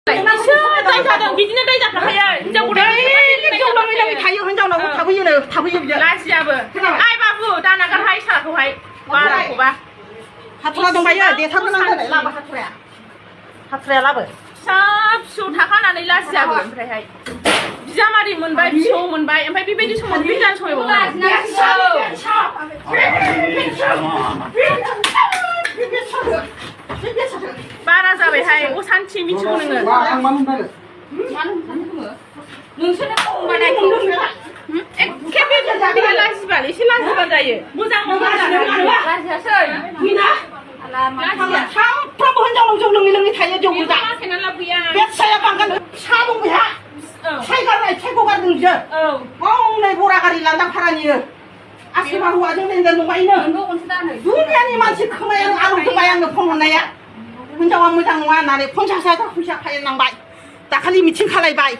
जादों बिदिनो दै जाफ्लाखायो हिनजाव गोदान जौ लोङै लोङै थायो हिनजावनाव थाबोयो बियो लाजियाबो आइ बाबु दानागारहाय साखौहाय बाराखौबा हाथुरा दंबायो देथारगोनां लाबो हाथुराया लाबो फिसा फिसौ थाखानानै लाजियाबो ओमफ्रायहाय बिजामादै मोनबाय फिसौ मोनबाय ओमफ्राय बेबायदि समाव बिजान बारा जाबायहाय असान्थि मिथिगौ नोङो एखे लाजिबाल एसे लाजिबा जायो मोजां सानफ्रामबो हिनजावनाव जौ लोङै लोङै थायो जौ गोजा बे फिसाया बांगाल फिसा दं बेहा सायगारनाय सायख'गारदों बियो हनै बरा गारि लांदां भारानियो आसोमा हौवाजों लेनदेन दंबायनो दुनियानि मानसि खोमाया आलौ होबाय आंनो फन हरनाया हिनजावा मोजां नङा होननानै 50,000 फैसा खालामनांबाय दाखालि मिथिं खालायबाय